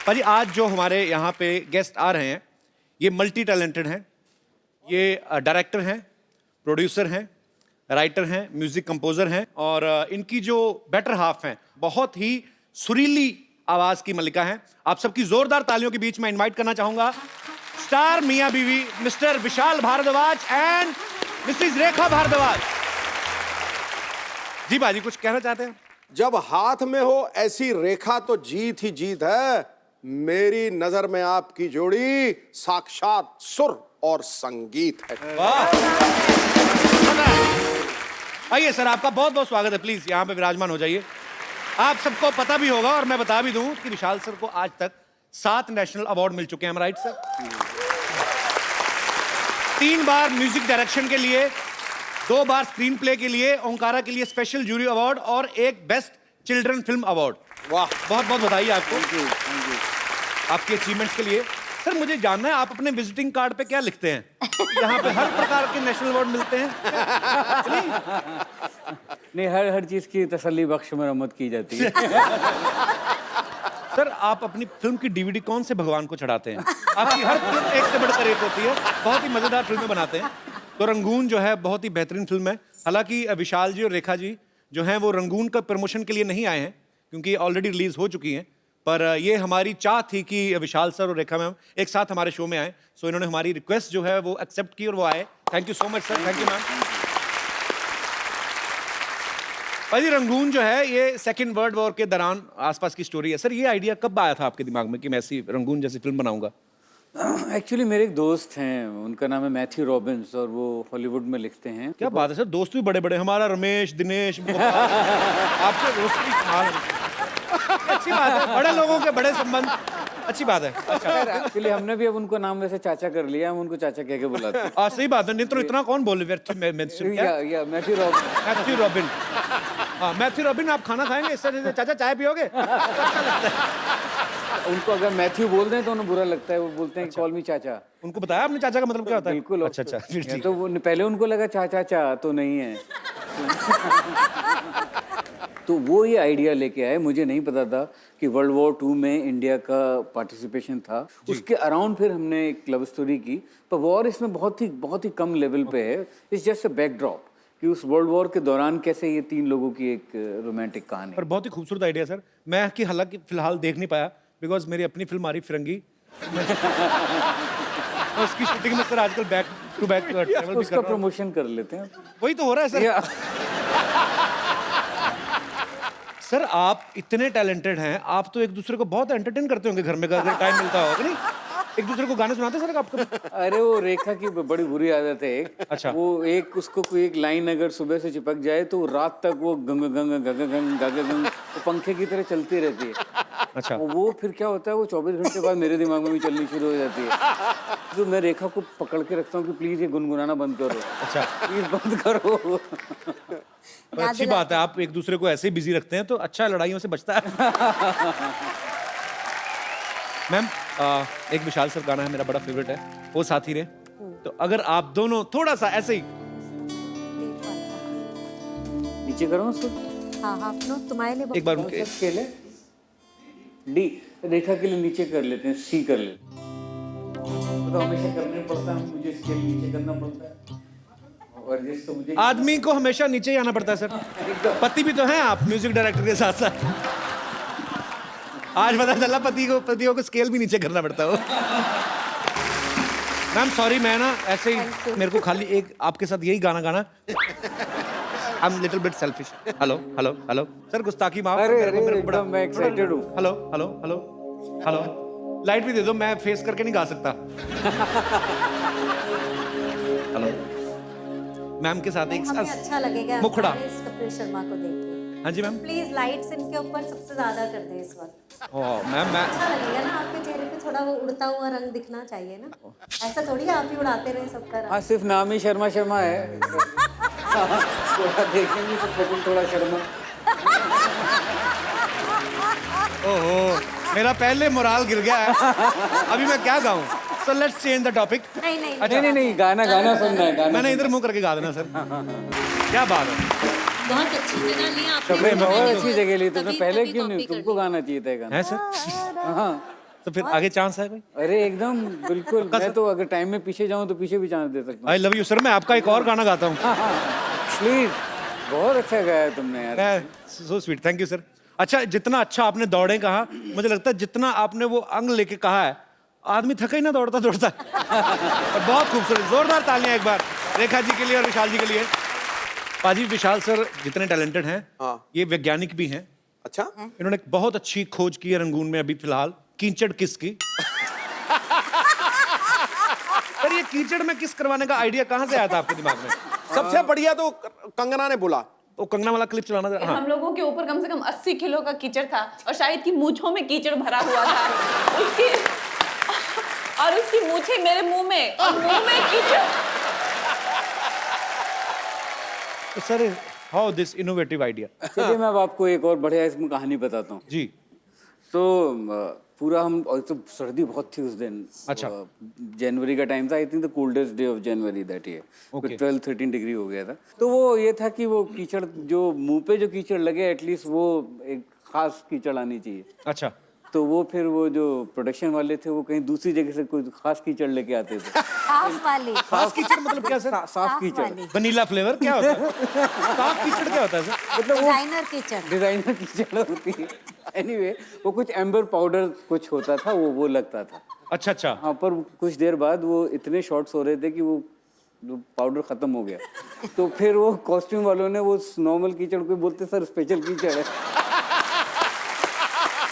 भाजी आज जो हमारे यहाँ पे गेस्ट आ रहे हैं ये मल्टी टैलेंटेड हैं, ये डायरेक्टर हैं, प्रोड्यूसर हैं, राइटर हैं, म्यूजिक कंपोजर हैं और इनकी जो बेटर हाफ हैं बहुत ही सुरीली आवाज की मल्लिका हैं। आप सबकी जोरदार तालियों के बीच में इनवाइट करना चाहूंगा स्टार मियां बीवी mister Vishal Bhardwaj and missus Rekha Bhardwaj. जी बाजी कुछ कहना चाहते हैं? जब हाथ में हो ऐसी रेखा तो जीत ही जीत है। मेरी नजर में आपकी जोड़ी साक्षात सुर और संगीत है। वाह! आइए सर, आपका बहुत बहुत स्वागत है। प्लीज यहाँ पे विराजमान हो जाइए। आप सबको पता भी होगा और मैं बता भी दूं कि विशाल सर को आज तक 7 नेशनल अवार्ड मिल चुके हैं। Right sir? 3 बार म्यूजिक डायरेक्शन के लिए, 2 बार स्क्रीन प्ले के लिए, ओंकारा के लिए स्पेशल जूरी अवार्ड और एक बेस्ट चिल्ड्रन फिल्म अवार्ड। वाह, बहुत बहुत बधाई आपको। Thank you. आपके अचीवमेंट्स के लिए। सर मुझे जानना है आप अपने विजिटिंग कार्ड पे क्या लिखते हैं? यहाँ पे हर प्रकार के नेशनल अवार्ड मिलते हैं? नहीं, हर चीज की तसल्ली बख्श मरम्मत की जाती है। सर आप अपनी फिल्म की डीवीडी कौन से भगवान को चढ़ाते हैं? आपकी हर फिल्म एक से बढ़कर एक होती है, बहुत ही मजेदार फिल्में बनाते हैं। तो रंगून जो है बहुत ही बेहतरीन फिल्म है। हालांकि विशाल जी और रेखा जी जो हैं वो रंगून का प्रमोशन के लिए नहीं आए हैं क्योंकि ऑलरेडी रिलीज हो चुकी हैं, पर ये हमारी चाह थी कि विशाल सर और रेखा मैम एक साथ हमारे शो में आए। सो इन्होंने हमारी रिक्वेस्ट जो है वो एक्सेप्ट की और वो आए। Thank you so much sir. Thank you ma'am. भाई रंगून जो है ये सेकेंड वर्ल्ड वॉर के दौरान आसपास की स्टोरी है। सर ये आइडिया कब आया था आपके दिमाग में कि मैं ऐसी रंगून जैसी फिल्म बनाऊंगा? एक्चुअली मेरे एक दोस्त हैं, उनका नाम है मैथ्यू रॉबिन्स और वो हॉलीवुड में लिखते हैं। क्या बात है सर, दोस्त भी बड़े बड़े। हमारा रमेश, दिनेश, आपके दोस्त भी कमाल हैं। अच्छी बात है, बड़े लोगों के बड़े संबंध, अच्छी बात है। अच्छा एक्चुअली हमने भी अब उनको नाम वैसे चाचा कर लिया, हम उनको चाचा कह के बुलाते हैं। सही बात है। नहीं तो इतना कौन बोले? Matthew robin. हाँ मैथ्यू रॉबिन, आप खाना खाएंगे इससे चाचा चाय पियोगे? अच्छा लगता है। उनको अगर मैथ्यू बोल दें तो उन्हें बुरा लगता है, वो बोलते हैं कॉल मी चाचा। उनको बताया आपने चाचा का मतलब क्या होता है? बिल्कुल। अच्छा फिर ठीक। तो वो पहले उनको लगा चाचा चा तो नहीं है। तो वो ये आइडिया लेके आए। मुझे नहीं पता था कि वर्ल्ड वॉर 2 में इंडिया का पार्टिसिपेशन था। उसके अराउंड फिर हमने एक लव स्टोरी की, पर वॉर इसमें बहुत ही कम लेवल पे है। इट्स जस्ट अ बैकड्रॉप कि उस वर्ल्ड वॉर के दौरान कैसे ये 3 लोगों की एक रोमांटिक कहानी। पर बहुत ही खूबसूरत आइडिया सर। मैं कि हालांकि फिलहाल देख नहीं पाया बिकॉज मेरी अपनी फिल्म आ रही फिरंगी। उसकी शूटिंग में सर आजकल बैक टू बैक ट्रैवल भी कर रहा हूं। उसका प्रमोशन कर लेते हैं। वही तो हो रहा है सर। सर आप इतने टैलेंटेड हैं, आप तो एक दूसरे को बहुत एंटरटेन करते होंगे घर में अगर टाइम मिलता होगा नहीं? एक दूसरे को गाने सुनाते सर आपको? अरे वो रेखा की बड़ी बुरी आदत है एक। अच्छा। वो उसको कोई एक लाइन अगर सुबह से चिपक जाए तो रात तक वो गंग गंग गंग गंग गंग गंग वो पंखे की तरह चलती रहती है। अच्छा। वो फिर क्या होता है, वो 24 घंटे बाद मेरे दिमाग में भी चलनी शुरू हो जाती है। तो मैं रेखा को पकड़ के रखता हूँ कि प्लीज ये गुनगुनाना बंद करो। अच्छा प्लीज बंद करो। पर अच्छी बात है, आप एक दूसरे को ऐसे ही बिजी रखते हैं तो अच्छा लड़ाइयों से बचता है। मैम एक विशाल सर गाना है मेरा बड़ा फेवरेट है, वो साथी रे। तो अगर आप दोनों थोड़ा सा ऐसे ही नीचे करो उसको। हाँ तुम्हारे लिए एक बार उनके स्केल है डी, रेखा के लिए नीचे कर लेते हैं, सी कर लेते हैं। तो हमेशा करना पड़ता है, मुझे स्केल नीचे करना पड़ता है और जिस तो मुझे आदमी को हमेशा नीचे ही आना पड़ता है सर। पति भी तो हैं आप म्यूजिक डायरेक्टर के साथ साथ। आज पता चला पतियों को स्केल भी नीचे करना पड़ता है। मैम सॉरी, मैं ना ऐसे ही मेरे को खाली एक आपके साथ यही गाना गाना। I am little bit selfish. Hello hello hello sir, गुस्ताखी माफ। अरे एकदम मैं एक्साइटेड हूँ। Hello hello hello hello, light भी दे दो, मैं फेस करके नहीं गा सकता। हेलो मैम के साथ एक अच्छा लगेगा मुखड़ा। कपिल शर्मा को देख के। हाँ जी मैम। प्लीज लाइट्स इनके ऊपर सबसे ज्यादा कर दे इस वक्त। मैम मैं अच्छा लगेगा ना, आपके चेहरे पे थोड़ा वो उड़ता हुआ रंग दिखना चाहिए ना। ऐसा थोड़ी है आप ही उड़ाते रहे सबका रंग। हाँ सिर्फ नाम ही शर्मा शर्मा है। थोड़ा देखेंगे तो कपिल थोड़ा शर्मा। ओहो मेरा पहले मोराल गिर गया है। अभी मैं क्या गाऊं? So let's change the topic. नहीं गाना सुनना है। गाना मैंने इधर मुंह करके गा देना सर। क्या बात है। बहुत अच्छी जगह लिया आपने। बहुत अच्छी जगह ली। तुमने पहले क्यों नहीं? तुमको गाना चाहिए था गाना। है सर? हाँ तो फिर आगे चांस है कोई? अरे एकदम बिल्कुल, मैं तो अगर टाइम में पीछे जाऊं तो पीछे भी चांस दे सकता आई लव यू सर, मैं आपका एक और गाना गाता हूँ। हूँ। प्लीज, बहुत अच्छा गाया तुमने यार। So sweet, thank you sir. अच्छा, जितना अच्छा आपने दौड़े कहा, मुझे लगता है जितना आपने वो अंग लेके कहा है, आदमी थका ही ना दौड़ता दौड़ता। और बहुत खूबसूरत, जोरदार तालियां एक बार रेखा जी के लिए और विशाल जी के लिए। पाजी, विशाल सर जितने टैलेंटेड हैं, हाँ। ये वैज्ञानिक भी हैं। अच्छा, इन्होंने एक बहुत अच्छी खोज की है रंगून में अभी फिलहाल, कीचड़ किस की। पर ये कीचड़ में किस करवाने का आइडिया कहाँ से आया था आपके दिमाग में? सबसे बढ़िया तो कंगना ने बोला। वो कंगना वाला क्लिप चलाना था। हाँ। हम लोगों के ऊपर कम से कम 80 किलो का कीचड़ था और शायद की मूंछों में कीचड़ भरा हुआ था। उसकी मूंछें मेरे मुंह में और मुंह में कीचड़। तो sir, how this innovative idea? चलिए मैं अब आपको एक और बढ़िया इसमें कहानी बताता हूँ। जी। तो पूरा हम, और तो सर्दी बहुत थी उस दिन। अच्छा। जनवरी का टाइम था, I think the coldest day of January that year. Okay. 12-13 degree हो गया था। तो वो ये था कि वो कीचड़, जो मुंह पे जो कीचड़ लगे, एटलीस्ट वो एक खास कीचड़ आनी चाहिए। अच्छा। तो वो फिर वो जो प्रोडक्शन वाले थे वो कहीं दूसरी जगह से कोई खास कीचड़ लेके आते थे। हाफ वाली। खास कीचड़ मतलब क्या सर? साफ कीचड़, वाली। वनीला फ्लेवर क्या होता है? साफ कीचड़ क्या होता है सर? मतलब वो डिजाइनर किचन। डिजाइनर कीचड़ होती है। एनीवे, वो कुछ एम्बर पाउडर कुछ होता था, वो लगता था। अच्छा अच्छा। हाँ, पर कुछ देर बाद वो इतने शॉट्स हो रहे थे कि वो पाउडर खत्म हो गया। तो फिर वो कॉस्ट्यूम वालों ने वो नॉर्मल कीचड़ को बोलते सर स्पेशल कीचड़ है।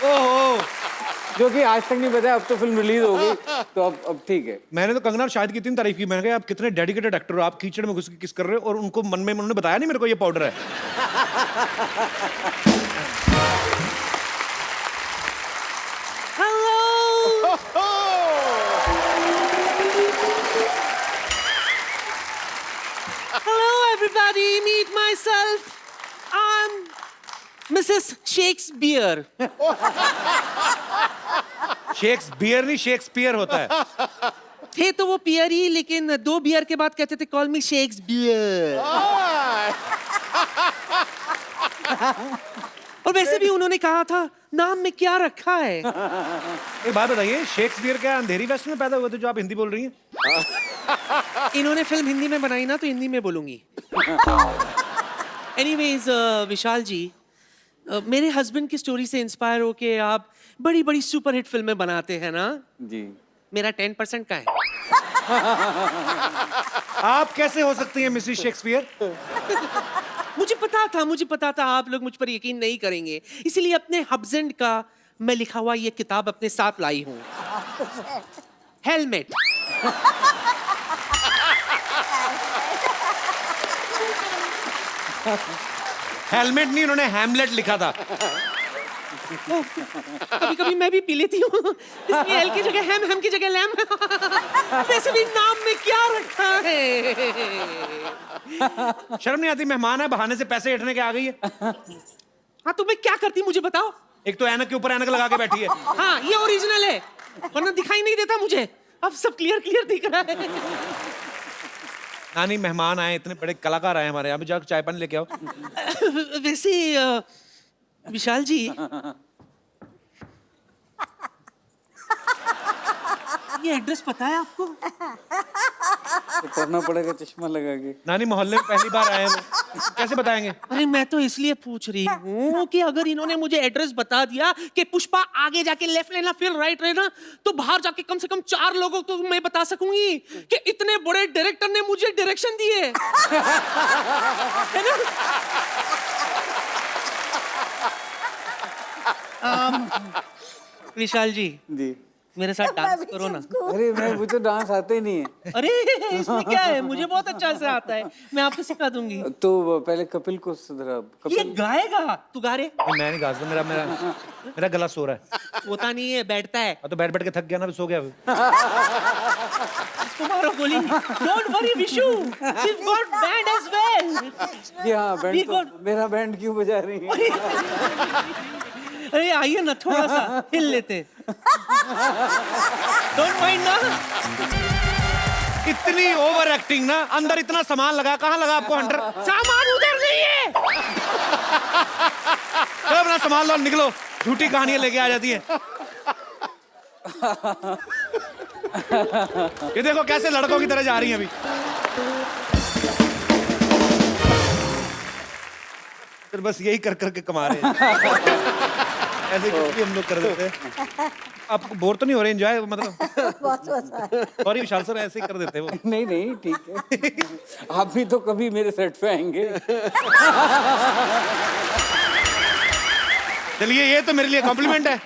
ओहो, जो कि आज तक नहीं बताया, अब तो फिल्म रिलीज हो गई तो अब ठीक है। मैंने तो कंगना और शाहिद की इतनी तारीफ की, मैंने कहा आप कितने डेडिकेटेड एक्टर हो, आप कीचड़ में घुस के किस कर रहे हो, और उनको मन में उन्होंने बताया नहीं मेरे को ये पाउडर है। Hello, everybody. Meet myself. I'm Mrs. Shakespeare. Shakespeare नहीं, शेक्सपियर होता है। थे तो वो पियर ही, लेकिन 2 बियर के बाद कहते थे कॉल मी शेक्सपियर। और वैसे भी उन्होंने कहा था नाम में क्या रखा है। एक बात बताइए, शेक्सपियर क्या अंधेरी वेस्ट में पैदा हुए थे जो आप हिंदी बोल रही हैं? इन्होंने फिल्म हिंदी में बनाई ना, तो हिंदी में बोलूंगी। एनीवेज विशाल जी, मेरे हस्बैंड की स्टोरी से इंस्पायर होके आप बड़ी बड़ी सुपरहिट फिल्में बनाते हैं ना। जी। मेरा 10% का है। आप कैसे हो सकती हैं मिसेस शेक्सपियर? मुझे पता था आप लोग मुझ पर यकीन नहीं करेंगे, इसीलिए अपने हस्बैंड का मैं लिखा हुआ ये किताब अपने साथ लाई हूँ। हेलमेट। हेलमेट नहीं, उन्होंने हैमलेट लिखा था। कभी कभी मैं भी पी लेती हूँ, इसलिए एल की जगह हैम की जगह लैम। वैसे भी नाम में क्या रखा है। शर्म नहीं आती? मेहमान है, बहाने से पैसे हटने के आ गई है। हाँ, तो मैं क्या करती मुझे बताओ। एक तो ऐनक के ऊपर ऐनक लगा के बैठी है। हाँ, ये ओरिजिनल है, वरना दिखाई नहीं देता मुझे। अब सब क्लियर दिख रहा है। नानी, मेहमान आए, इतने बड़े कलाकार आए हमारे यहाँ पे, जाकर चाय पानी लेके आओ। वैसे विशाल जी, ये एड्रेस पता है आपको? तो करना पड़ेगा चश्मा लगा के। नानी, मोहल्ले में पहली बार आए हैं वो, कैसे बताएंगे? अरे मैं तो इसलिए पूछ रही हूँ कि अगर इन्होंने मुझे एड्रेस बता दिया कि पुष्पा आगे जाके लेफ्ट लेना फिर राइट लेना, तो बाहर जाके कम से कम 4 लोगों को मैं बता सकूंगी कि इतने बड़े डायरेक्टर ने मुझे डायरेक्शन दिए। है ना? विशाल जी, जी। मेरे साथ डांस करो ना। अरे मुझे तो डांस आते नहीं है। अरे इसमें क्या है, मुझे बहुत अच्छा से आता है, मैं आपको सिखा दूंगी। तो पहले कपिल को सुधरा। ये कपिल गाएगा, तू गा रे। मैं नहीं गा सकता, मेरा गला सो रहा है। होता नहीं है, बैठता है। तो बैठ बैठ के थक गया ना, सो गया। तुम्हारा गोली। Don't worry, Vishu. We've got band as well. जी हाँ, बैंड तो, मेरा बैंड क्यों बजा रही है? अरे आइए ना, थोड़ा सा हिल लेते। Don't mind ना। इतनी ओवर एक्टिंग ना, अंदर इतना सामान लगा, कहाँ लगा आपको हंटर? सामान उधर नहीं है। तो अपना सामान लो, निकलो, झूठी कहानियां लेके आ जाती है। ये देखो कैसे लड़कों की तरह जा रही हैं अभी। फिर बस यही कर करके कमा रहे हैं। ऐसे कुछ भी हम लोग कर देते हैं। आपको बोर तो नहीं हो रहे? एंजॉय मतलब? बहुत मजा आया। सॉरी विशाल सर, ऐसे ही कर देते हैं वो। नहीं नहीं ठीक है। आप भी तो कभी मेरे सेट पे आएंगे। चलिए, ये तो मेरे लिए कॉम्प्लीमेंट है।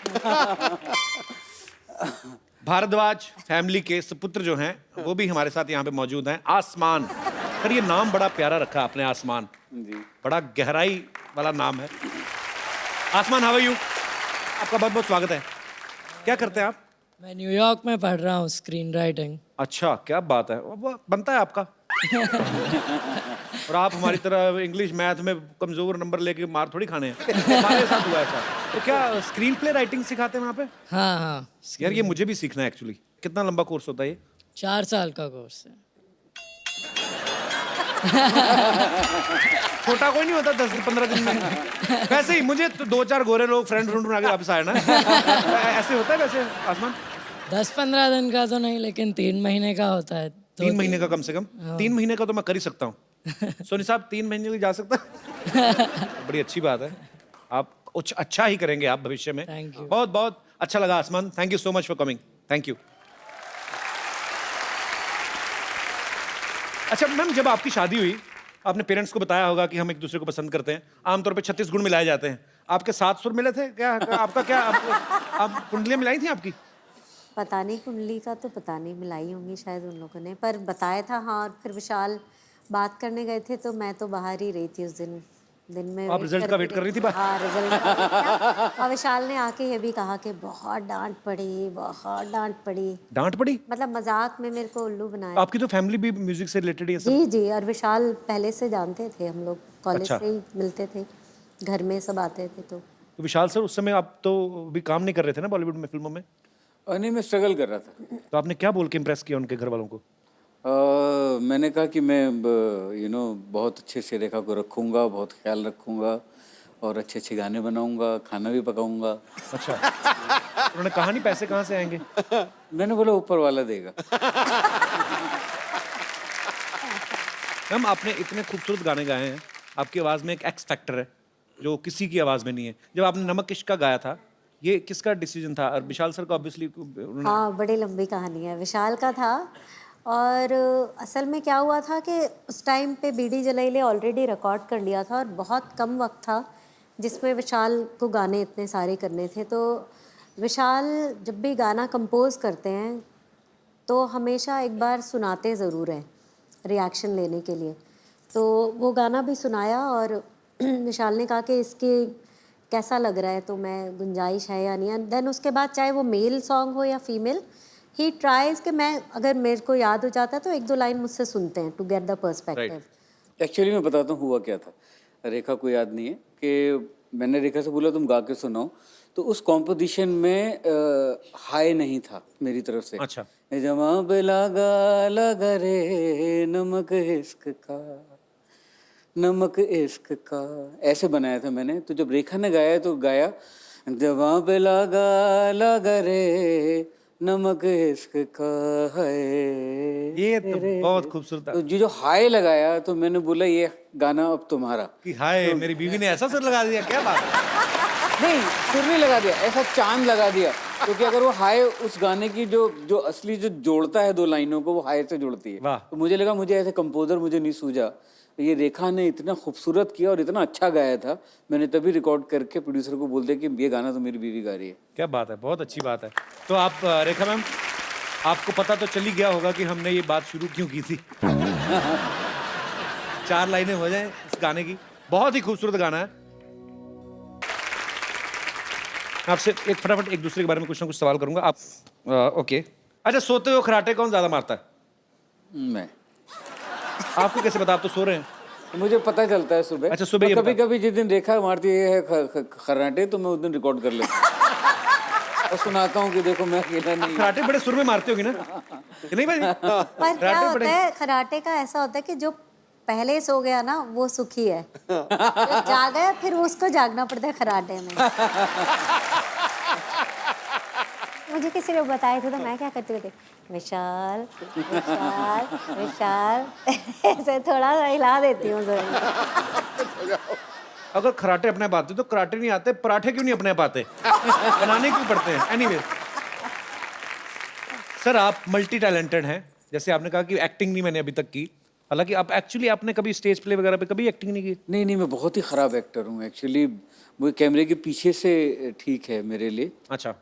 भारद्वाज फैमिली के सुपुत्र जो हैं वो भी हमारे साथ यहाँ पे मौजूद हैं। आसमान, सर ये नाम बड़ा प्यारा रखा आपने, आसमान। जी बड़ा गहराई वाला नाम है। आसमान, हाउ आर यू? आपका बहुत बहुत स्वागत है। क्या करते हैं आप? मैं न्यूयॉर्क में पढ़ रहा हूँ स्क्रीन राइटिंग। अच्छा, क्या बात है, वो बनता है आपका। और आप हमारी तरह इंग्लिश मैथ में कमजोर नंबर लेके मार थोड़ी खाने हैं। हमारे साथ हुआ ऐसा। तो क्या स्क्रीन प्ले राइटिंग सिखाते हैं वहाँ पे? हाँ हाँ, यार ये मुझे भी सीखना है एक्चुअली। कितना लंबा कोर्स होता है ये? 4 साल का कोर्स है। छोटा कोई नहीं होता 10-15 दिन में। वैसे ही मुझे तो 2-4 गोरे लोग फ्रेंड बना के वापस आए ना। ऐसे होता है वैसे आसमान? 10-15 दिन का तो नहीं, लेकिन 3 महीने का होता है। 3 महीने का कम से कम। 3 महीने का तो मैं कर ही सकता हूँ। सोनी साहब 3 महीने की जा सकता है? बड़ी अच्छी बात है। आप कुछ अच्छा ही करेंगे आप भविष्य में। Thank you. बहुत बहुत अच्छा लगा आसमान। Thank you so much for coming. Thank you. अच्छा मैम, जब आपकी शादी हुई आपने पेरेंट्स को बताया होगा कि हम एक दूसरे को पसंद करते हैं। आमतौर पे 36 गुण मिलाए जाते हैं। आपके 7 सुर मिले थे क्या? आपका क्या आप कुंडलियां मिलाई थी आपकी? पता नहीं, कुंडली का तो पता नहीं, मिलाई होंगी शायद उन लोगों ने, पर बताया था। हाँ, और फिर विशाल बात करने गए थे तो मैं तो बाहर ही रही थी उस दिन में। आप रिजल्ट का वेट कर रही थी बाहर? हाँ, रिजल्ट का। और विशाल ने आके ये भी कहा कि बहुत डांट पड़ी, बहुत डांट पड़ी। डांट पड़ी? मतलब मजाक में मेरे को उल्लू बनाया। आपकी तो फैमिली भी म्यूजिक से रिलेटेड है सब। जी जी, और विशाल पहले से जानते थे, हम लोग कॉलेज अच्छा। से ही मिलते थे, घर में सब आते थे। तो विशाल सर उस समय आप तो भी काम नहीं कर रहे थे ना बॉलीवुड में, फिल्मों में? नहीं, मैं स्ट्रगल कर रहा था। तो आपने क्या बोल के इम्प्रेस किया उनके घर वालों को? मैंने कहा कि मैं बहुत अच्छे से रेखा को रखूँगा, बहुत ख्याल रखूँगा और अच्छे अच्छे गाने बनाऊँगा, खाना भी पकाऊँगा। अच्छा। उन्होंने कहा नहीं पैसे कहाँ से आएंगे? मैंने बोला ऊपर वाला देगा। मैम आपने इतने खूबसूरत गाने गाए हैं, आपकी आवाज़ में एक एक्स फैक्टर है जो किसी की आवाज़ में नहीं है। जब आपने नमक इश्क का गाया था, ये किसका डिसीजन था? और विशाल सर का ऑब्वियसली हाँ, बड़ी लंबी कहानी है। विशाल का था। और असल में क्या हुआ था कि उस टाइम पे बीडी जलाइले ऑलरेडी रिकॉर्ड कर लिया था और बहुत कम वक्त था जिसमें विशाल को गाने इतने सारे करने थे। तो विशाल जब भी गाना कंपोज करते हैं तो हमेशा एक बार सुनाते ज़रूर हैं रिएक्शन लेने के लिए। तो वो गाना भी सुनाया और विशाल ने कहा कि इसके कैसा लग रहा है, तो मैं गुंजाइश है या नहीं। एंड देन उसके बाद चाहे वो मेल सॉन्ग हो या फीमेल, ही ट्राइज कि मैं अगर मेरे को याद हो जाता है तो 1-2 लाइन मुझसे सुनते हैं to get the perspective. Actually मैं बताता हूँ हुआ क्या था। रेखा को याद नहीं है कि मैंने रेखा से बोला तुम गा के सुनाओ, तो उस कॉम्पोजिशन में हाई नहीं था मेरी तरफ से। अच्छा। जवाब लगा लगा रे नमक इश्क का, नमक इश्क का, ऐसे बनाया था मैंने। तो जब रेखा ने गाया तो गाया जवाब लगा लगा रे नमक इश्क का है। ये तो बहुत खूबसूरत था। तो जो हाय लगाया तो मैंने बोला ये गाना अब तुम्हारा। कि हाय मेरी बीवी ने ऐसा सर लगा दिया, क्या बात है? नहीं, सुर नहीं लगा दिया, ऐसा चांद लगा दिया। क्योंकि अगर वो हाय उस गाने की जो असली जो जोड़ता है 2 लाइनों को, वो हाय से जोड़ती है। वाह। तो मुझे लगा मुझे ऐसे कंपोजर मुझे नहीं सूझा, तो ये रेखा ने इतना खूबसूरत किया और इतना अच्छा गाया था, मैंने तभी रिकॉर्ड करके प्रोड्यूसर को बोल दिया कि ये गाना तो मेरी बीवी गा रही है। क्या बात है, बहुत अच्छी बात है। तो आप रेखा मैम, आपको पता तो चल ही गया होगा कि हमने ये बात शुरू क्यों की थी। 4 लाइनें हो जाएं इस गाने की। बहुत ही खूबसूरत गाना है। आपसे एक फटाफट एक दूसरे के बारे में कुछ ना कुछ सवाल करूंगा। आप ओके। अच्छा, सोते हुए खराटे कौन ज्यादा मारता है? मैं, आपको कैसे पता? आप तो सो रहे हैं। मुझे पता चलता है सुबह। अच्छा, सुबह ये कभी कभी जिस दिन रेखा मारती है खर्राटे तो मैं उस दिन रिकॉर्ड कर लेता हूँ और सुनाता हूँ कि देखो मैं अकेला नहीं। खराटे बड़े सुर में मारते होगी ना, कि नहीं भाई? पर क्या होता है, खराटे का ऐसा होता है कि जो पहले सो गया ना वो सुखी है, जो जागा फिर उसको जागना पड़ता है खराटे में। मुझे किसी ने बताए थे तो मैं क्या करती थी, विशाल विशाल विशाल ऐसे थोड़ा सा हिला देती हूँ जरूर। अगर कराटे अपने आप आते तो कराटे नहीं आते, पराठे क्यों नहीं अपने आप आते? बनाने क्यों पड़ते हैं? एनीवे सर, आप मल्टी टैलेंटेड हैं। जैसे आपने कहा कि एक्टिंग नहीं मैंने अभी तक की, हालांकि आप एक्चुअली आपने कभी स्टेज प्ले वगैरह पे कभी एक्टिंग नहीं की? नहीं नहीं, मैं बहुत ही ख़राब एक्टर हूँ एक्चुअली। वो कैमरे के पीछे से ठीक है मेरे लिए। अच्छा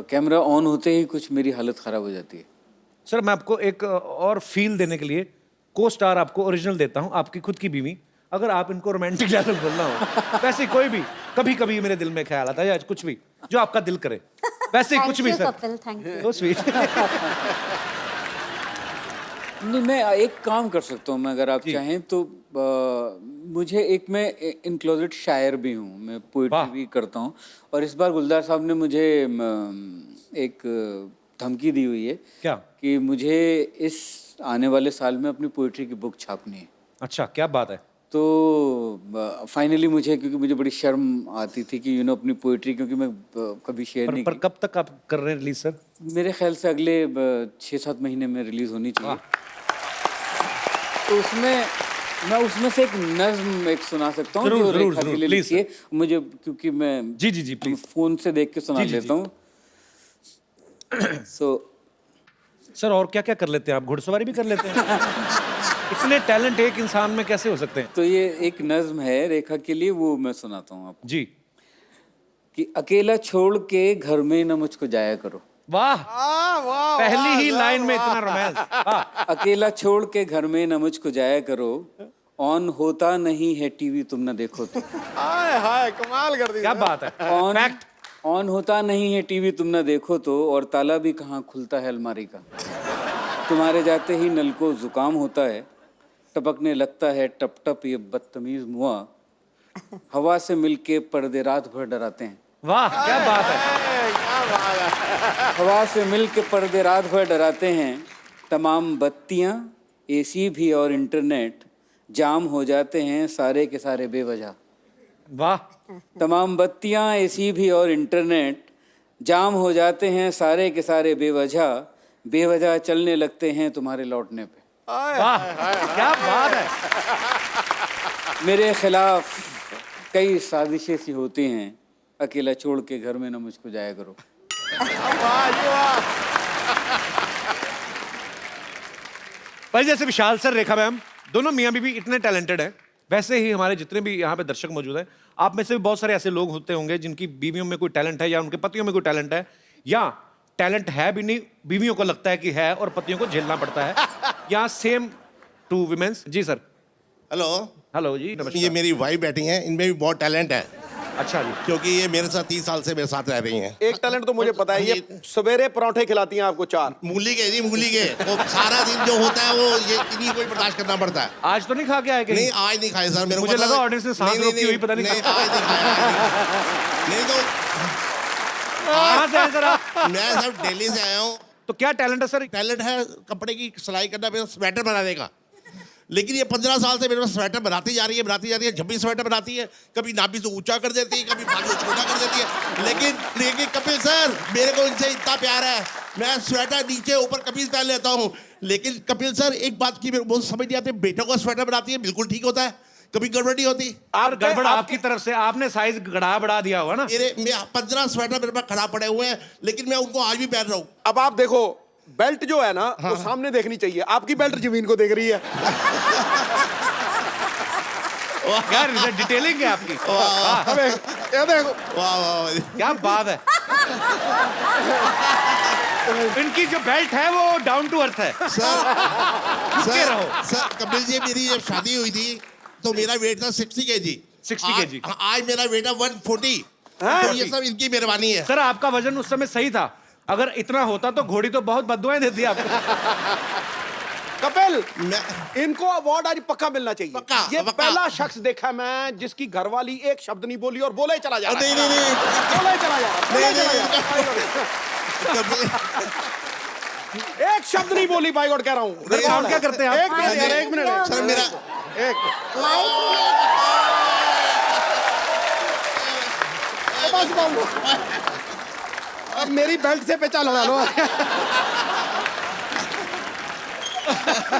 कैमरा ऑन होते ही कुछ मेरी हालत ख़राब हो जाती है। सर, मैं आपको एक और फील देने के लिए को स्टार आपको ओरिजिनल देता हूँ, आपकी खुद की बीवी। अगर आप इनको रोमांटिक डायलॉग बोलना हो, वैसे कोई भी कभी कभी मेरे दिल में ख्याल आता है, या कुछ भी जो आपका दिल करे, वैसे ही कुछ भी सर। Kapil, thank you. तो स्वीट। नहीं, मैं एक काम कर सकता हूँ मैं, अगर आप चाहें तो। मैं इन क्लोजेट शायर भी हूँ, मैं पोइट्री भी करता हूँ। और इस बार गुलजार साहब ने मुझे एक धमकी दी हुई है। क्या? कि मुझे इस आने वाले साल में अपनी पोइट्री की बुक छापनी है। अच्छा, क्या बात है। तो फाइनली मुझे, क्योंकि मुझे बड़ी शर्म आती थी कि अपनी पोइट्री, क्योंकि मैं कभी शेयर नहीं पर की। कब तक आप कर रहे हैं रिलीज सर? मेरे ख्याल से अगले 6-7 महीने में रिलीज होनी चाहिए। तो मैं उसमें से एक नज्म एक सुना सकता हूँ जो रेखा के लिए लिखी है मुझे, क्योंकि मैं जी प्लीज फोन से देख के सुना लेता हूँ। सर, और क्या क्या कर लेते हैं आप? घुड़सवारी भी कर लेते हैं? इतने टैलेंट एक इंसान में कैसे हो सकते हैं? तो ये एक नज्म है रेखा के लिए, वो मैं सुनाता हूँ आपको। जी। कि अकेला छोड़ के घर में न मुझको जाया करो। वाह, पहली ही लाइन में इतना रोमांस। अकेला छोड़ के घर में न मुझको जाया करो, ऑन होता नहीं है टीवी तुम न देखो तो। हाय हाय, कमाल कर दी। क्या बात है। फैक्ट। ऑन होता नहीं है टीवी तुम न देखो तो, और ताला भी कहाँ खुलता है अलमारी का। तुम्हारे जाते ही नल को जुकाम होता है, टपकने लगता है टप टप ये बदतमीज मुआ, हवा से मिलके पर्दे रात भर डराते हैं। वाह, क्या बात है। हवा से मिलके पर्दे रात भर डराते हैं, तमाम बत्तियां, एसी भी और इंटरनेट जाम हो जाते हैं सारे के सारे बेवजह। वाह। तमाम बत्तियां, एसी भी और इंटरनेट जाम हो जाते हैं सारे के सारे बेवजह, बेवजह चलने लगते हैं तुम्हारे लौटने पे। वाह, क्या बात है। मेरे खिलाफ कई साजिशें सी होती हैं, अकेला छोड़ के घर में ना मुझको जाया करो। भाई, जैसे विशाल सर, रेखा मैम, दोनों मियाँ बीवी इतने टैलेंटेड हैं, वैसे ही हमारे जितने भी यहाँ पे दर्शक मौजूद हैं, आप में से भी बहुत सारे ऐसे लोग होते होंगे जिनकी बीवियों में कोई टैलेंट है, या उनके पतियों में कोई टैलेंट है, या टैलेंट है भी नहीं, बीवियों को लगता है कि है और पतियों को झेलना पड़ता है, या सेम टू विमेंस। जी सर। हेलो जी, नमस्कार। ये मेरी वाइफ बैठी हैं, इनमें भी बहुत टैलेंट है। अच्छा जी। क्योंकि ये मेरे साथ 30 साल से मेरे साथ रह रही हैं। एक टैलेंट तो मुझे पता है, ये सवेरे पराठे खिलाती हैं आपको 4 मूली के जी, मूली के तो सारा दिन जो होता है वो ये इन्हीं को ही बर्दाश्त करना पड़ता है। आज तो नहीं खा के आए कहीं? नहीं, आज नहीं खाए सर। मेरे मुझे लगा ऑडियंस ने सांस रोकी हुई, पता नहीं आज नहीं खाया। नहीं तो कहाँ से आए सर आप? मैं सर दिल्ली से आया हूँ। तो क्या टैलेंट है सर? टैलेंट है कपड़े की सिलाई करना, मेरा स्वेटर बनाने का। लेकिन ये 15 साल से मेरे पास स्वेटर बनाती जा रही है, जब भी स्वेटर बनाती है, कभी नाभि से ऊंचा कर देती है, कभी बाजू छोटा कर देती है। लेकिन कपिल सर, मेरे को इनसे इतना प्यार है, मैं स्वेटर नीचे ऊपर कमीज पहन लेता हूँ। लेकिन कपिल सर, एक बात की मेरे को समझ नहीं आती, बेटों का स्वेटर बनाती है, बिल्कुल ठीक होता है, कभी गड़बड़ नहीं होती। आप गड़बड़ आपकी तरफ से, आपने साइज बढ़ा दिया हुआ ना। मेरे 15 स्वेटर मेरे पास खराब पड़े हुए हैं, लेकिन मैं उनको आज भी पहन रहा हूँ। अब आप देखो, बेल्ट जो है ना वो सामने देखनी चाहिए, आपकी बेल्ट जमीन को देख रही है। यार, डिटेलिंग है आपकी। अबे, ये देखो, वाह वाह, क्या बात है। इनकी जो बेल्ट है वो डाउन टू अर्थ है। सर रहो। सर कपिल जी, मेरी जब शादी हुई थी तो मेरा वेट था 60 kg। 60 kg। आज मेरा वेट है 140। तो ये सब इनकी मेहरबानी है। सर, आपका वजन उस समय सही था, अगर इतना होता तो घोड़ी तो बहुत बददुआएं देती आपको। कपिल, इनको अवार्ड आज पक्का मिलना चाहिए। पक्का, ये पक्का। पहला शख्स देखा मैं जिसकी घरवाली एक शब्द नहीं बोली और बोले ही चला जा रहा है। नहीं बोले ही चला जा रहा है, बोले ही चला जा रहा है। एक शब्द नहीं बोली, बाई गॉड कह रहा हूँ। काउंट क्या करते हैं आप? एक मिनट यार, एक मिनट। सर मेरा अब मेरी बेल्ट से पेचा लड़ा लो।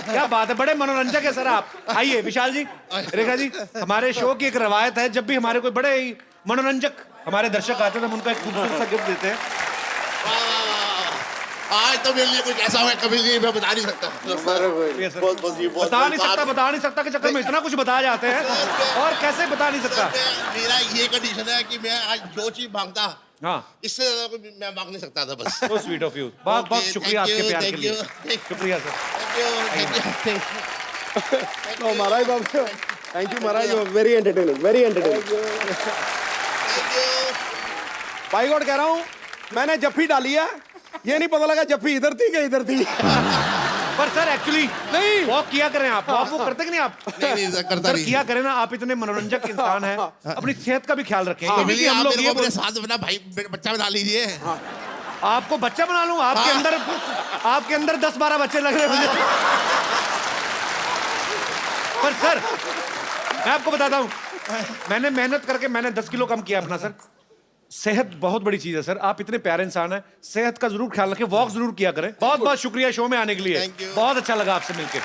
क्या बात है, बड़े मनोरंजक है सर आप। आइए विशाल जी, रेखा जी, हमारे शो की एक रवायत है, जब भी हमारे कोई बड़े ही मनोरंजक हमारे दर्शक आते हैं तो हम उनको एक खूबसूरत सा गिफ्ट देते हैं। आज तो मेरे लिए कुछ ऐसा हुआ कभी नहीं, मैं बता नहीं सकता। ये सर, बहुत बता नहीं सकता के चक्कर में इतना कुछ बता जाते हैं, और कैसे बता नहीं सकता। मेरा ये कंडीशन है कि मैं आज जो चीज मांगता, हाँ, इससे ज्यादा कोई मैं मांग नहीं सकता था बस। so sweet of you, बहुत बहुत शुक्रिया आपके प्यार के लिए। शुक्रिया सर। नो महाराज बाबू, thank you Maharaj, you very entertaining, very entertaining. भाई गॉड कह रहा हूँ, मैंने जफ्फी डाली है, ये नहीं पता लगा जफ्फी इधर थी कि इधर थी। पर सर एक्चुअली नहीं, वॉक किया करें आप, वॉक वो करते कि नहीं आप? नहीं करता सर नहीं। किया करें ना, आप इतने मनोरंजक इंसान हैं, अपनी सेहत का भी ख्याल रखें। हाँ, क्योंकि हम लोग ये मेरे साथ अपना भाई बच्चा बना लीजिए। आपको बच्चा बना लूं? आपके अंदर 10-12 बच्चे लग रहे हैं मुझे। पर सर मैं आपको बताता हूं, मैंने मेहनत करके मैंने 10 किलो कम किया अपना सर। सेहत बहुत बड़ी चीज है सर, आप इतने प्यारे इंसान हैं, सेहत का जरूर ख्याल रखें, वॉक जरूर किया करें। बहुत बहुत शुक्रिया शो में आने के लिए, Thank you. बहुत अच्छा लगा आपसे मिलके।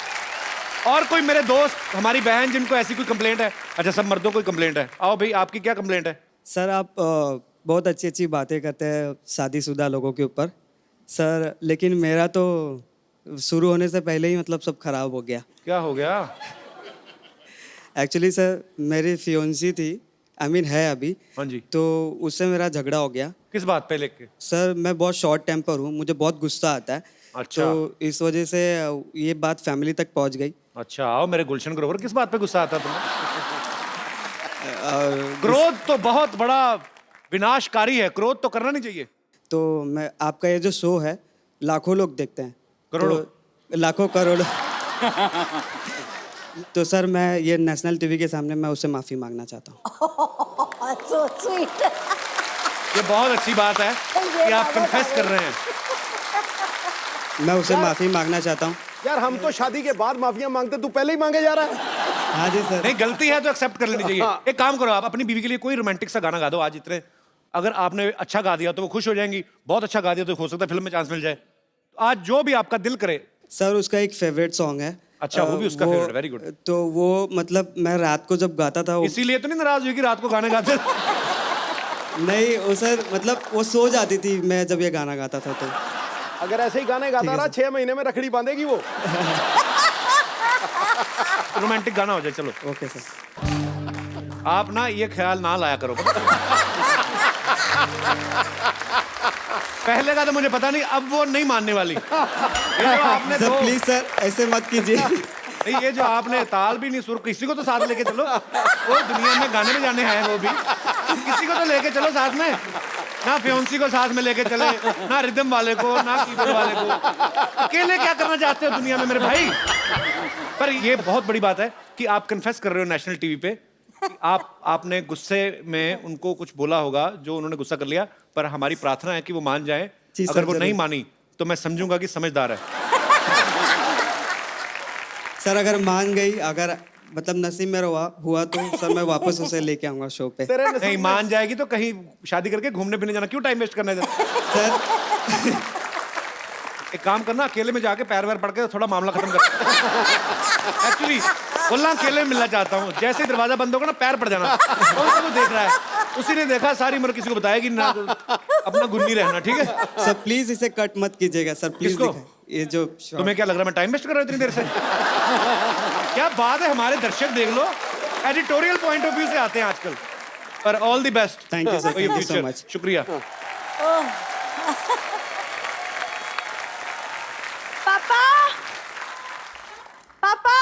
और कोई मेरे दोस्त, हमारी बहन जिनको ऐसी कोई कंप्लेंट है? अच्छा सब मर्दों को कंप्लेंट है, आओ भाई आपकी क्या कंप्लेंट है? सर आप बहुत अच्छी अच्छी बातें करते हैं शादीशुदा लोगों के ऊपर सर, लेकिन मेरा तो शुरू होने से पहले ही मतलब सब खराब हो गया। क्या हो गया? एक्चुअली सर मेरी फियोन्सी थी, आई मीन है अभी, हाँ जी। तो उससे मेरा झगड़ा हो गया। किस बात पे लेके? सर मैं बहुत शॉर्ट टेम्पर हूँ, मुझे बहुत गुस्सा आता है। अच्छा। तो इस वजह से ये बात फैमिली तक पहुँच गई। अच्छा आओ मेरे गुलशन ग्रोवर, किस बात पे गुस्सा आता है तुम्हें? क्रोध तो बहुत बड़ा विनाशकारी है, क्रोध तो करना नहीं चाहिए। तो मैं आपका ये जो शो है लाखों लोग देखते हैं, करोड़ों? तो लाखों करोड़ों। तो सर मैं ये नेशनल टीवी के सामने मैं उससे माफी मांगना चाहता हूँ। So sweet. ये बहुत अच्छी बात है कि आप कन्फेस कर रहे हैं। मैं उसे माफी मांगना चाहता हूँ। यार हम तो शादी के बाद माफिया मांगते, तू पहले ही मांगे जा रहा है। हाँ जी सर। नहीं गलती है तो एक्सेप्ट कर लेनी चाहिए। एक काम करो, आप अपनी बीवी के लिए कोई रोमांटिक सा गाना गा दो आज। इतने अगर आपने अच्छा गा दिया तो वो खुश हो जाएंगी, बहुत अच्छा गा दिया तो हो सकता है फिल्म में चांस मिल जाए। तो आज जो भी आपका दिल करे। सर उसका एक फेवरेट सॉन्ग है। अच्छा वो भी उसका फेवरेट, वेरी गुड। तो वो मतलब मैं रात को जब गाता था इसीलिए तो नहीं नाराज हुई कि रात को गाने गाते? नहीं वो सर मतलब वो सो जाती थी मैं जब ये गाना गाता था। तो अगर ऐसे ही गाने गाता रहा 6 महीने में रखड़ी बांधेगी वो। रोमांटिक गाना हो जाए चलो। Okay sir. आप ना ये ख्याल ना लाया करो। पहले का तो मुझे पता नहीं, अब वो नहीं मानने वाली। ये जो आपने सर प्लीज सर ऐसे मत कीजिए। नहीं ये जो आपने ताल भी नहीं, सुर, किसी को तो साथ लेके चलो। वो दुनिया में गाने में जाने हैं वो भी, किसी को तो लेके चलो साथ में। ना फियोन्सी को साथ में लेके चले, ना रिदम वाले को, ना कीबोर्ड वाले को। अकेले क्या करना चाहते हो दुनिया में मेरे भाई? पर ये बहुत बड़ी बात है कि आप कन्फेस कर रहे हो नेशनल टीवी पे। आपने गुस्से में उनको कुछ बोला होगा जो उन्होंने गुस्सा कर लिया, पर हमारी प्रार्थना है कि वो मान जाए। जी, अगर सर, वो जरूर। नहीं मानी तो मैं समझूंगा कि समझदार है। सर अगर मान गई, अगर मतलब नसीब में हुआ तो सर मैं वापस उसे लेके आऊंगा शो पे। तेरे नसीब नहीं में- मान जाएगी तो कहीं शादी करके घूमने फिरने जाना, क्यों टाइम वेस्ट करना है? सर एक काम करना, अकेले में जाके पैर वैर पड़ के थोड़ा मामला खत्म कर। एक्चुअली बोलना अकेले में मिलना चाहता हूँ। जैसे ही दरवाजा बंद होगा ना पैर पड़ जाना। कौन सा वो देख रहा है, उसी ने देखा, सारी उम्र किसी को बताएगी ना, अपना गुन्नी रहना, ठीक है? सर प्लीज इसे कट मत कीजिएगा सर, प्लीज। किसको? ये जो तुम्हें क्या लग रहा है मैं टाइम वेस्ट कर रहा हूँ इतनी देर से? क्या बात है, हमारे दर्शक देख लो, एडिटोरियल पॉइंट ऑफ व्यू से आते हैं आजकल। पर all the best. Thank you, sir. Thank you so much. शुक्रिया। पापा, पापा,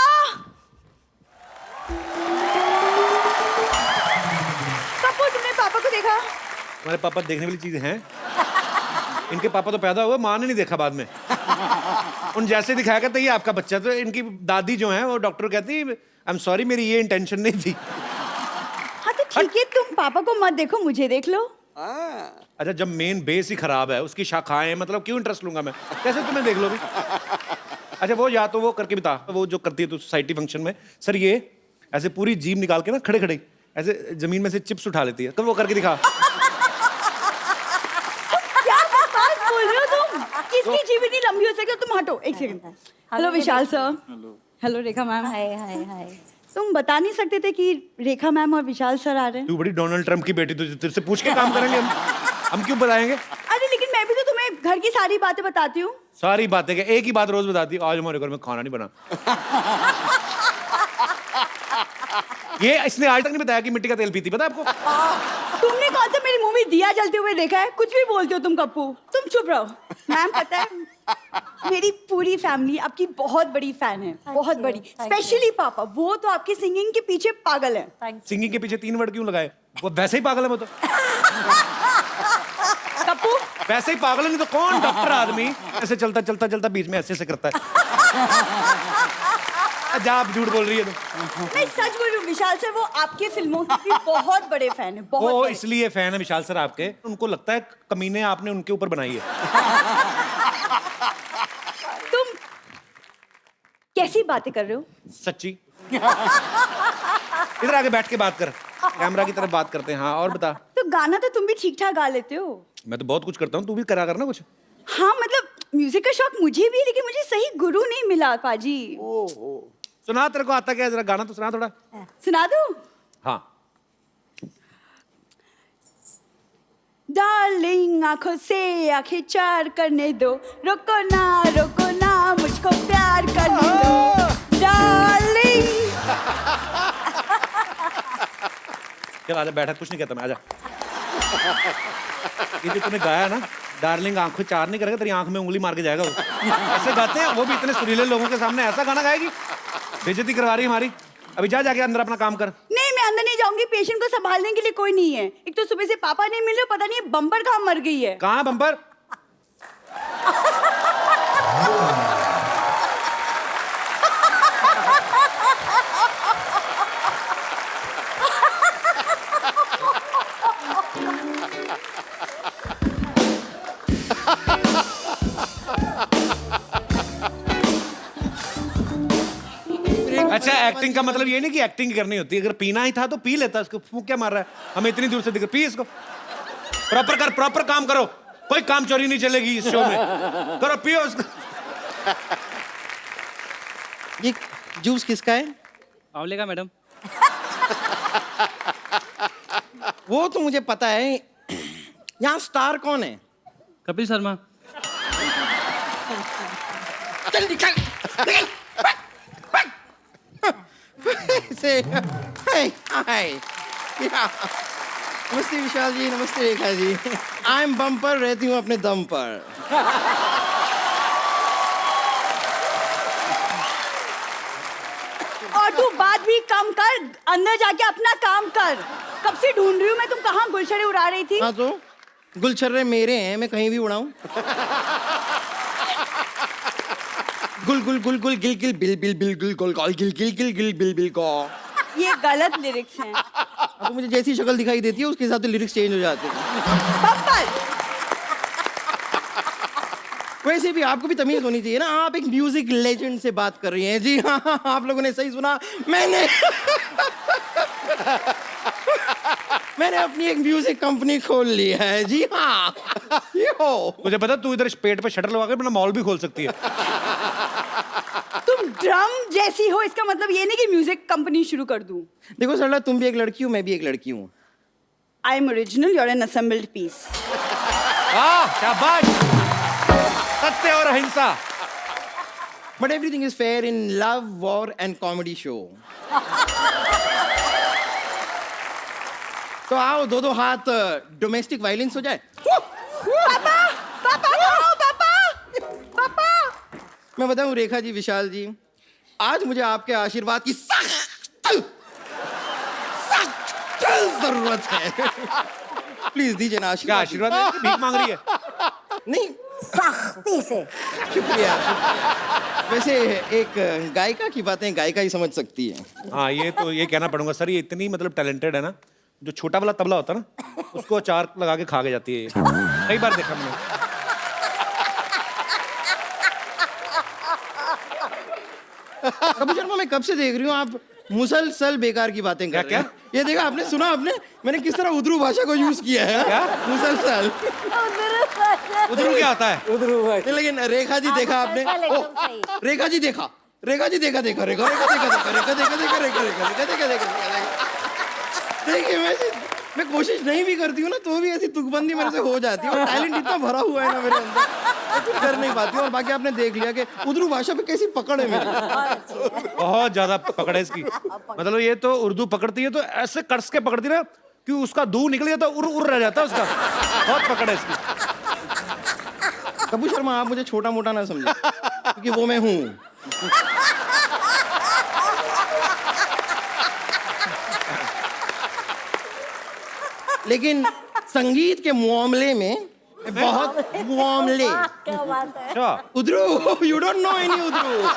पप्पू तुमने पापा को देखा? हमारे पापा देखने वाली चीजें हैं। इनके पापा तो पैदा हुए, माँ ने नहीं देखा बाद में। उन जैसे दिखाया करता ये आपका बच्चा। तो इनकी दादी जो है वो डॉक्टर कहती आई एम सॉरी मेरी ये इंटेंशन नहीं थी। हाँ तो ठीक है, तुम पापा को मत देखो, मुझे देख लो। अच्छा जब मेन बेस ही खराब है, उसकी शाखाएं, मतलब क्यों इंटरेस्ट लूंगा मैं? कैसे तुम्हें देख लो भी? अच्छा वो या तो वो करके बता, वो जो करती है तो सोसाइटी फंक्शन में सर ये ऐसे पूरी जीभ निकाल के ना खड़े खड़े ऐसे जमीन में से चिप्स उठा लेती है, कब वो करके दिखा। इसकी जीभ इतनी लंबी हो सके, तुम हटो एक सेकंड। हेलो विशाल सर। हेलो रेखा मैम। हाय हाय हाय। तुम बता नहीं सकते थे कि रेखा मैम और विशाल सर आ रहे हैं? तू बड़ी डोनाल्ड ट्रम्प की बेटी, तुझे तेरे से पूछ के काम करेंगे हम क्यों बताएंगे? अरे लेकिन मैं भी तो तुम्हें घर की सारी बातें बताती हूँ। सारी बातें क्या, एक ही बात रोज बताती है, आज हमारे घर में खाना नहीं बना। ये इसने आज तक नहीं बताया कि मिट्टी का तेल पीती, पता है आपको? तुमने कौन सा मेरी मूवी दिया जलते हुए देखा है? कुछ भी बोलते हो तुम कप्पू। तुम चुप रहो। मैम पता है मेरी पूरी फैमिली आपकी बहुत बड़ी फैन है, बहुत बड़ी। स्पेशली पापा, वो तो आपकी सिंगिंग के पीछे पागल है। सिंगिंग के पीछे 3 वर्ड क्यों लगाए? वो वैसे ही पागल है वो तो। कप्पू वैसे ही पागल है, नहीं तो कौन डॉक्टर आदमी ऐसे चलता चलता चलता बीच में ऐसे करता है। जा, आप झूठ बोल रही है तुम। मैं सच बोल रही हूँ विशाल सर, वो आपके फिल्मों के भी बहुत बड़े फैन है, बहुत वो बड़े। इसलिए फैन है विशाल सर आपके, उनको लगता है कमीने आपने उनके ऊपर बनाई है। तुम कैसी बातें कर रहे हो? सच्ची। इधर आके बैठ के बात कर, कैमरा की तरफ बात करते हैं। हाँ और बता। तो गाना तो तुम भी ठीक ठाक गा लेते हो। मैं तो बहुत कुछ करता हूँ, तू भी करा करना कुछ। हाँ मतलब म्यूजिक का शौक मुझे भी, लेकिन मुझे सही गुरु नहीं मिला पाजी। सुना, तेरे को आता क्या? जरा गाना तो सुना थोड़ा। सुना दूं? हाँ। डार्लिंग आंखों से आंखें चार करने दो, रोको ना मुझको प्यार करने दो डार्लिंग। चल आजा, बैठा, कुछ नहीं कहता मैं, आजा। ये जो तूने गाया ना, डार्लिंग आंखों चार नहीं करेगा, तेरी आंख में उंगली मार के जाएगा वो। ऐसे गाते हैं वो भी इतने सुरीले लोगों के सामने, ऐसा गाना गाएगी? बेइज्जती करवा रही है हमारी। अभी जा जाके अंदर अपना काम कर। नहीं मैं अंदर नहीं जाऊंगी, पेशेंट को संभालने के लिए कोई नहीं है। एक तो सुबह से पापा नहीं मिल रहे, पता नहीं बम्पर कहाँ मर गई है। कहाँ बम्पर? अच्छा, एक्टिंग का मतलब ये नहीं कि एक्टिंग करनी होती है। अगर पीना ही था तो पी लेता, इसको फूंक क्या मार रहा है? हमें इतनी दूर से दिख, पी इसको। प्रॉपर कर, प्रॉपर काम करो, कोई काम चोरी नहीं चलेगी इस शो में। करो, पियो उसको। ये जूस किसका है? आंवले का मैडम। वो तो मुझे पता है। यहाँ स्टार कौन है? कपिल शर्मा। चल निकल, निकल। से हाय हाय। नमस्ते विशाल जी, नमस्ते Rekha ji. I am bumper, रहती हूँ अपने दम पर। और तू बात भी कम कर, अंदर जाके अपना काम कर। कब से ढूंढ रही हूँ मैं, तुम कहाँ गुलछड़े उड़ा रही थी? हाँ तो गुलछर्रे मेरे हैं, मैं कहीं भी उड़ाऊं। Gul Gul Gul Gul Gill Gill bill bill bill Gul Gul Gul Gill Gill Gill Gill bill bill को। ये गलत लिरिक्स हैं। तो मुझे जैसी शक्ल दिखाई देती है उसके हिसाब से लिरिक्स चेंज हो जाते हैं। बम्पर। वैसे भी आपको भी तमीज होनी चाहिए ना, आप एक म्यूजिक लेजेंड से बात कर रही हैं। जी हाँ, आप लोगों ने सही सुना, मैंने अपनी एक म्यूजिक कंपनी खोल ली है। जी हाँ। मुझे पता, तू इधर पेट पे शटर लगा के अपना मॉल भी खोल सकती है। तुम ड्रम जैसी हो, इसका मतलब ये नहीं कि म्यूजिक कंपनी शुरू कर दूं। देखो सरला, तुम भी एक लड़की हो, मैं भी एक लड़की हूँ। I am original, you are an assembled piece. वाह, शाबाश। सत्य और अहिंसा। But everything is fair in love, war and comedy show. तो आओ, दो दो हाथ डोमेस्टिक वायलेंस हो जाए। पापा, पापा, पापा, पापा। मैं बताऊं रेखा जी, विशाल जी, आज मुझे आपके आशीर्वाद की सख्त जरूरत है। प्लीज दीजिए ना क्या आशीर्वाद। आशीर्वाद? भीख मांग रही है? नहीं, सख्ती से। शुक्रिया। वैसे एक गायिका की बातें गायिका ही समझ सकती है। हाँ, ये तो ये कहना पड़ूंगा सर, ये इतनी मतलब टैलेंटेड है ना, जो छोटा वाला तबला होता है ना, उसको अचार लगा के खा के जाती है। कई बार देखा मैंने। कबूतर को मैं कब से देख रही हूँ, आप मुसलसल बेकार की बातें कर रहे हैं। क्या? ये देखा आपने, सुना आपने मैंने किस तरह उर्दू भाषा को यूज किया है? क्या? मुसलसल। उधर क्या आता है? नहीं, लेकिन रेखा जी देखा आपने? ओ, रेखा जी देखा, रेखा जी देखा, देखा रेखा, रेखा देखा, देखा रेखा, देखा देखा, रेखा रेखा, रेखा देखा, देखा। देखिए मैं कोशिश नहीं भी करती हूँ ना तो भी ऐसी तुकबंदी मेरे से हो जाती है, और टैलेंट इतना भरा हुआ है ना मेरे अंदर, मैं कुछ कर नहीं पाती हूँ। और बाकी आपने देख लिया कि उर्दू भाषा पे कैसी पकड़ है मेरी। बहुत ज्यादा पकड़ है इसकी। मतलब ये तो उर्दू पकड़ती है तो ऐसे कस के पकड़ती ना कि उसका दू निकल जाता, उर उर रह जाता उसका। बहुत पकड़ है इसकी। कपूर शर्मा, आप मुझे छोटा मोटा ना समझे, क्योंकि वो मैं हूँ। लेकिन संगीत के मामले में बहुत मामले। क्या बात है। अच्छा, उधरू, यू डोंट नो एनी उधरू।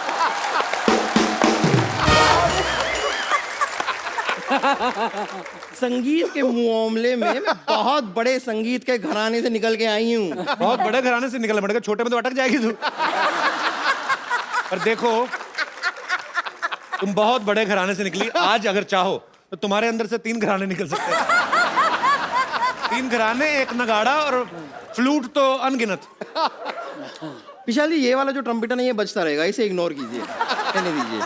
संगीत के मामले में मैं बहुत बड़े संगीत के घराने से निकल के आई हूँ। बहुत बड़े घराने से निकल पड़ेगा, छोटे में तो अटक जाएगी तू। पर देखो, तुम बहुत बड़े घराने से निकली। आज अगर चाहो तो तुम्हारे अंदर से 3 घराने निकल सकते हैं। 3 घराने, एक नगाड़ा और फ्लूट तो अनगिनत। विशाल जी, ये वाला जो ट्रम्पेटर है ये बजता रहेगा, इसे इग्नोर कीजिए, रहने दीजिए।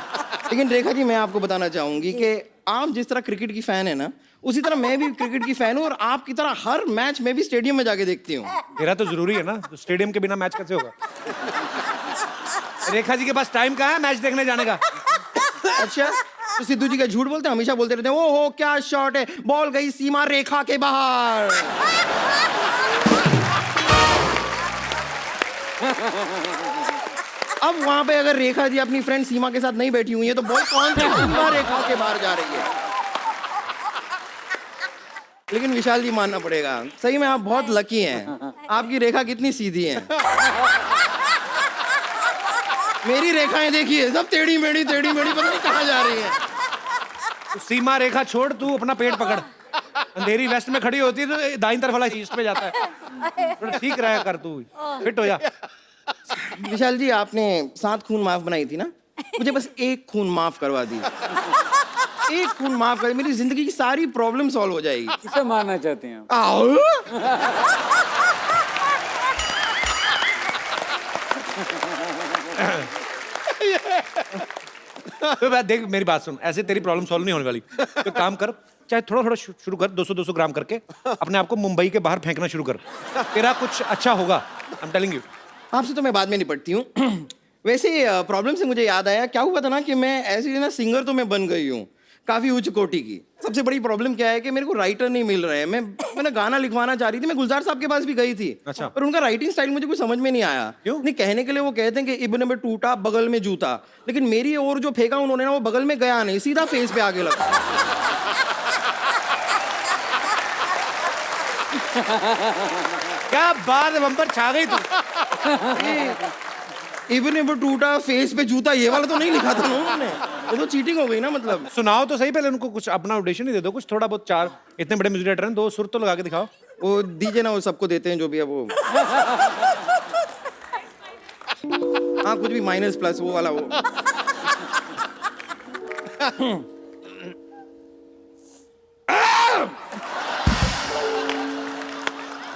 लेकिन रेखा जी, मैं आपको बताना चाहूंगी कि आप जिस तरह क्रिकेट की फैन है ना, उसी तरह मैं भी क्रिकेट की फैन हूँ, और आपकी तरह हर मैच में भी स्टेडियम में जाके देखती हूँ। तेरा तो जरूरी है ना, तो स्टेडियम के बिना मैच कैसे होगा? रेखा जी के पास टाइम कहाँ है मैच देखने जाने का? अच्छा, तो सिद्धू जी का झूठ बोलते हैं, हमेशा बोलते रहते हैं, ओहो क्या शॉट है, बॉल गई सीमा रेखा के बाहर। अब वहां पे अगर रेखा जी अपनी फ्रेंड सीमा के साथ नहीं बैठी हुई है तो बॉल कौन सी सीमा रेखा के बाहर जा रही है? लेकिन विशाल जी, मानना पड़ेगा, सही में आप बहुत लकी हैं। आपकी रेखा कितनी सीधी है। मेरी रेखाएं देखिए, सब टेढ़ी मेढ़ी पता नहीं कहाँ जा रही है। तो सीमा रेखा छोड़, तू अपना पेट पकड़। अंधेरी वेस्ट में खड़ी होती है तो दाईं तरफ वाला ईस्ट में जाता है। थोड़ा ठीक रहा कर, तू फिट हो जा। विशाल जी, आपने 7 खून माफ बनाई थी ना, मुझे बस 1 खून माफ करवा दी। 1 खून माफ कर, मेरी जिंदगी की सारी प्रॉब्लम सॉल्व हो जाएगी। किसे मारना चाहते हैं आप? आओ। तो बात देख, मेरी बात सुन, ऐसे तेरी प्रॉब्लम सॉल्व नहीं होने वाली। तो काम कर, चाहे थोड़ा थोड़ा शुरू कर, 200-200 ग्राम करके अपने आप को मुंबई के बाहर फेंकना शुरू कर। तेरा कुछ अच्छा होगा, आई एम टेलिंग यू। आपसे तो मैं बाद में निपटती हूँ। वैसे प्रॉब्लम से मुझे याद आया, क्या हुआ था ना कि मैं ऐसी ना सिंगर तो मैं बन गई हूँ, काफी उच्च कोटि की। सबसे बड़ी प्रॉब्लम क्या है कि मेरे को राइटर नहीं मिल रहे हैं। मैंने गाना लिखवाना चाह रही थी, मैं गुलजार साहब के पास भी गई थी। अच्छा। पर उनका राइटिंग स्टाइल मुझे कुछ समझ में नहीं आया। क्यों? नहीं, कहने के लिए वो कहते हैं कि इब्न में टूटा बगल में जूता, लेकिन मेरी और जो फेंका उन्होंने ना, वो बगल में गया नहीं, सीधा फेस पे आगे लगा। क्या बात है, बम्पर छा गई तू। इब्न में टूटा फेस पे जूता, ये वाला तो नहीं लिखा था ना उन्होंने। ये तो चीटिंग हो गई ना। मतलब सुनाओ तो सही, पहले उनको कुछ अपना ऑडिशन ही दे दो, कुछ थोड़ा बहुत। 4 इतने बड़े म्यूजिक डायरेक्टर हैं, 2 सुर तो लगा के दिखाओ। वो दीजिए ना, वो सबको देते हैं जो भी है वो। हाँ, कुछ भी माइनस प्लस वो वाला वो।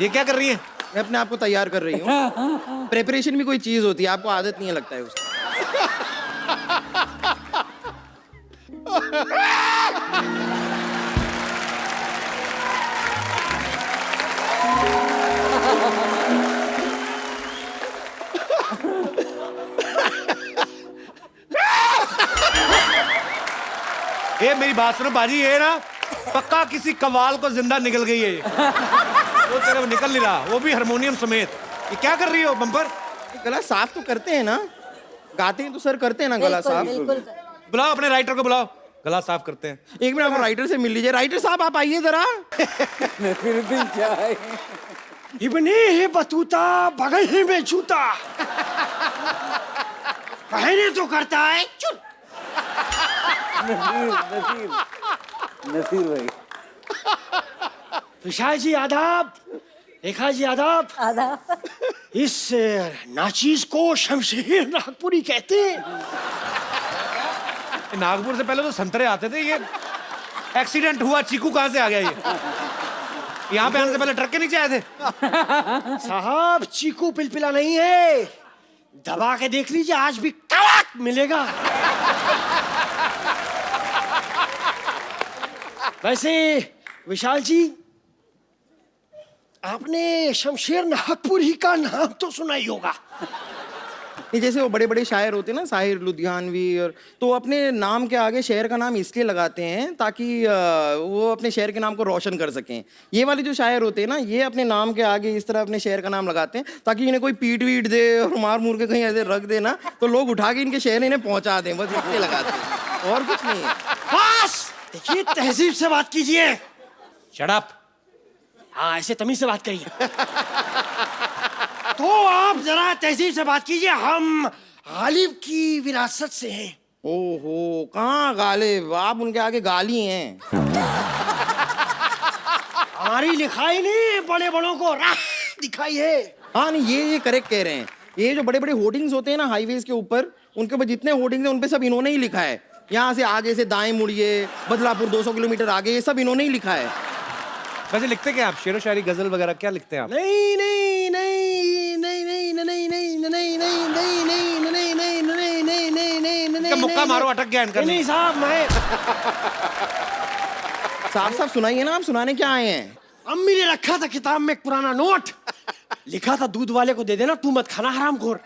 ये क्या कर रही है? मैं अपने आप को तैयार कर रही हूँ। प्रेपरेशन भी कोई चीज होती है, आपको आदत नहीं है लगता है उसकी। ये मेरी बात सुनो बाजी, ये ना पक्का किसी कवाल को जिंदा निकल गई है ये। वो तेरे को निकल नहीं रहा, वो भी हारमोनियम समेत। ये क्या कर रही हो बम्पर? गला साफ तो करते हैं ना, गाते हैं तो सर करते हैं ना गला साफ। बुलाओ अपने राइटर को, बुलाओ, गला साफ करते हैं। एक मिनट, आप राइटर से मिल लीजिए। राइटर साहब, आप आइए जरा। नसीरुद्दीन क्या है? इब्ने बतूता बगल में जूता, कहने तो करता है चुप। नसीर भाई। विशाल जी आदाब, रेखा जी आदाब। आदाब। इस नाचीज को शमशेर नागपुरी कहते हैं। नागपुर से पहले तो संतरे आते थे। ये एक्सीडेंट हुआ, चीकू कहाँ से आ गया ये? यहाँ पे आने से पहले ट्रक के नीचे आए थे? साहब चीकू पिलपिला नहीं है, दबा के देख लीजिए आज भी कड़क मिलेगा। वैसे विशाल जी, आपने शमशेर नागपुरी का नाम तो सुना ही होगा। ये जैसे वो बड़े बड़े शायर होते हैं ना, साहिर लुधियानवी, और तो अपने नाम के आगे शहर का नाम इसलिए लगाते हैं ताकि वो अपने शहर के नाम को रोशन कर सकें। ये वाले जो शायर होते हैं ना, ये अपने नाम के आगे इस तरह अपने शहर का नाम लगाते हैं ताकि इन्हें कोई पीट वीट दे और मार मूर के कहीं ऐसे रख दे ना, तो लोग उठा के इनके शहर इन्हें पहुंचा दें, बस इसलिए लगाते हैं, और कुछ नहीं है। बस देखिए, तहजीब से बात कीजिए। Shut up. हाँ, ऐसे तमीज से बात करिए। तो आप जरा तहजीब से बात कीजिए, हम गालिब की विरासत से हैं। ओहो, कहाँ गालिब, आप उनके आगे गाली हैं। हमारी लिखाई नहीं, बड़े बड़ों को राह दिखाई है। हाँ नहीं, ये करेक्ट कह रहे हैं। ये जो बड़े बड़े होर्डिंग्स होते हैं ना हाईवेज के ऊपर, उनके ऊपर जितने होर्डिंग्स हैं उन पे सब इन्होंने ही लिखा है। यहाँ से आगे से दाएं मुड़िए, बदलापुर 200 किलोमीटर आगे, ये सब इन्होंने ही लिखा है। वैसे लिखते क्या आप? शेरो शायरी, गजल वगैरह क्या लिखते हैं आप? नहीं नहीं नहीं नहीं नहीं नहीं नहीं नहीं नहीं नहीं नहीं नहीं नहीं नहीं नहीं नहीं नहीं नहीं इनका मुक्का मारो, अटक गया इनका। नहीं साहब, मैं साफ साफ सुनाइए ना, आप सुनाने क्या आए हैं? अम्मी ने रखा था किताब में एक पुराना नोट, लिखा था दूध वाले को दे देना, तू मत खाना हरामखोर।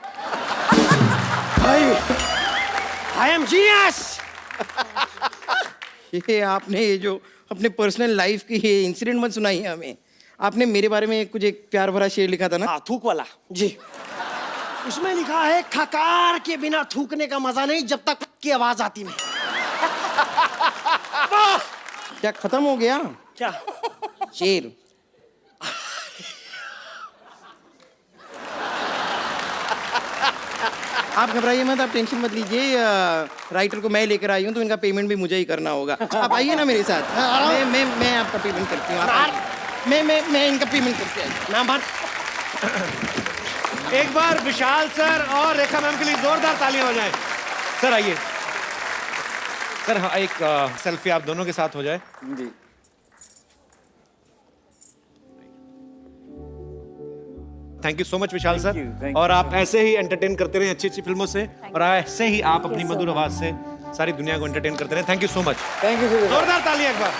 I am genius. ये आपने ये जो अपने पर्सनल लाइफ की ये इंसिडेंट मत सुनाइए हमें। आपने मेरे बारे में कुछ एक प्यार भरा शेर लिखा था ना? हाँ, थूक वाला जी। उसमें लिखा है, खकार के बिना थूकने का मजा नहीं जब तक की आवाज आती नहीं। क्या खत्म हो गया क्या शेर? आप घबराइए मत, आप टेंशन मत लीजिए। राइटर को मैं लेकर आई हूँ तो इनका पेमेंट भी मुझे ही करना होगा। आप आइए ना मेरे साथ, मैं आपका पेमेंट करती हूँ। मैं इनका पेमेंट करती हूँ। नाम बात। एक बार विशाल सर और रेखा मैम के लिए जोरदार तालियां हो जाएं। सर आइए सर, हाँ एक सेल्फी आप दोनों के साथ हो जाए जी। Thank you so much Vishal sir. thank you और आप ऐसे ही एंटरटेन करते रहे अच्छी अच्छी फिल्मों से, और ऐसे ही आप अपनी मधुर आवाज से सारी दुनिया को एंटरटेन करते रहे। Thank you so much. Thank you. जोरदार तालियां एक बार।